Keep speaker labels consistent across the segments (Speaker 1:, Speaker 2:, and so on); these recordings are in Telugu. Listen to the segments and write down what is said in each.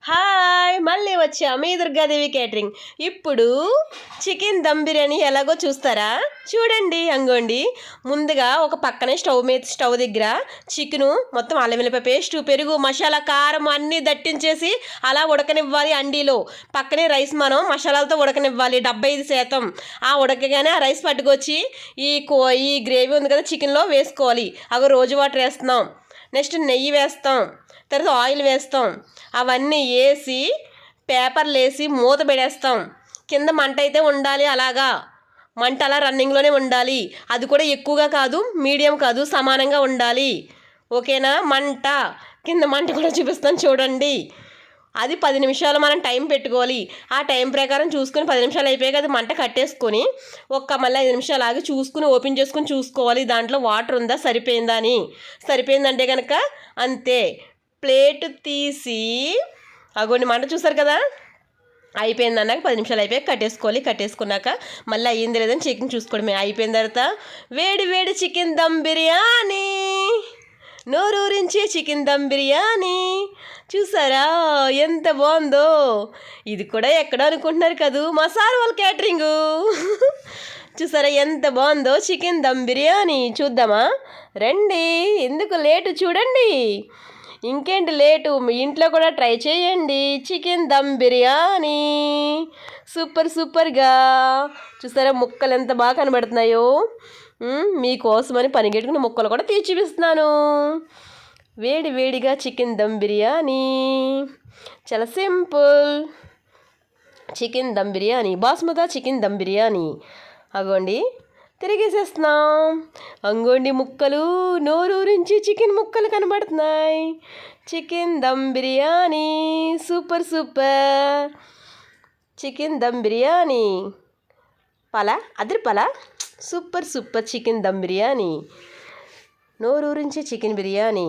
Speaker 1: హాయ్ మళ్ళీ వచ్చా మీ దుర్గాదేవి కేటరింగ్. ఇప్పుడు చికెన్ దమ్ బిర్యానీ ఎలాగో చూస్తారా? చూడండి. అంగోండి, ముందుగా ఒక పక్కనే స్టవ్ దగ్గర చికెను మొత్తం అల్లం వెల్లిపాయ పేస్టు, పెరుగు, మసాలా, కారం అన్నీ దట్టించేసి అలా ఉడకనివ్వాలి. అండీలో పక్కనే రైస్ మనం మసాలాలతో ఉడకనివ్వాలి 75%. ఆ ఉడకగానే ఆ రైస్ పట్టుకొచ్చి ఈ గ్రేవీ ఉంది కదా చికెన్లో వేసుకోవాలి. అవి రోజు వాటర్ వేస్తున్నాం, నెక్స్ట్ నెయ్యి వేస్తాం, తర్వాత ఆయిల్ వేస్తాం. అవన్నీ వేసి పేపర్లు వేసి మూత పెడేస్తాం. కింద మంట అయితే ఉండాలి, అలాగా మంట అలా రన్నింగ్లోనే ఉండాలి. అది కూడా ఎక్కువగా కాదు, మీడియం కాదు, సమానంగా ఉండాలి. ఓకేనా? మంట కింద మంట కూడా చూపిస్తాను చూడండి. అది 10 నిమిషాలు మనం టైం పెట్టుకోవాలి. ఆ టైం ప్రకారం చూసుకొని 10 నిమిషాలు అయిపోయాక అది మంట కట్టేసుకొని మళ్ళీ 5 నిమిషాలు ఆగి చూసుకుని ఓపెన్ చేసుకుని చూసుకోవాలి దాంట్లో వాటర్ ఉందా, సరిపోయిందా అని. సరిపోయిందంటే కనుక అంతే. ప్లేట్ తీసి అగోండి, మంట చూసారు కదా, అయిపోయింది అన్నాక 10 నిమిషాలు అయిపోయాక కట్టేసుకోవాలి. కట్టేసుకున్నాక మళ్ళీ అయ్యింది లేదని చికెన్ చూసుకోవడమే. అయిపోయిన తర్వాత వేడి వేడి చికెన్ దమ్ బిర్యానీ, నోరూరించి చికెన్ దమ్ బిర్యానీ. చూసారా ఎంత బాగుందో? ఇది కూడా ఎక్కడ అనుకుంటున్నారు కదూ, మా సార్ వాళ్ళ క్యాటరింగు. చూసారా ఎంత బాగుందో చికెన్ దమ్ బిర్యానీ? చూద్దామా రండి, ఎందుకు లేటు, చూడండి. ఇంకేంటి లేటు, మీ ఇంట్లో కూడా ట్రై చేయండి చికెన్ దమ్ బిర్యానీ. సూపర్గా. చూసారా ముక్కలు ఎంత బాగా కనబడుతున్నాయో? మీకోసమని పనిగెట్టుకుని ముక్కలు కూడా తీసి చూపిస్తున్నాను. వేడి వేడిగా చికెన్ దమ్ బిర్యానీ, చాలా సింపుల్. Chicken dum biryani, basmati chicken dum biryani. అగోండి తిరిగేసేస్తున్నాం. అంగోండి ముక్కలు, నోరూరించి చికెన్ ముక్కలు కనబడుతున్నాయి. Chicken dum biryani super. Chicken dum biryani అదిరిపలా. సూపర్ చికెన్ దమ్ బిర్యానీ, నోరూరించి చికెన్ బిర్యానీ.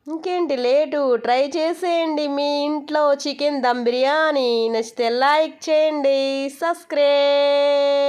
Speaker 1: ఇంకేంటి లేటు, ట్రై చేసేయండి మీ ఇంట్లో చికెన్ దమ్ బిర్యానీ. నచ్చితే లైక్ చేయండి, సబ్స్క్రైబ్.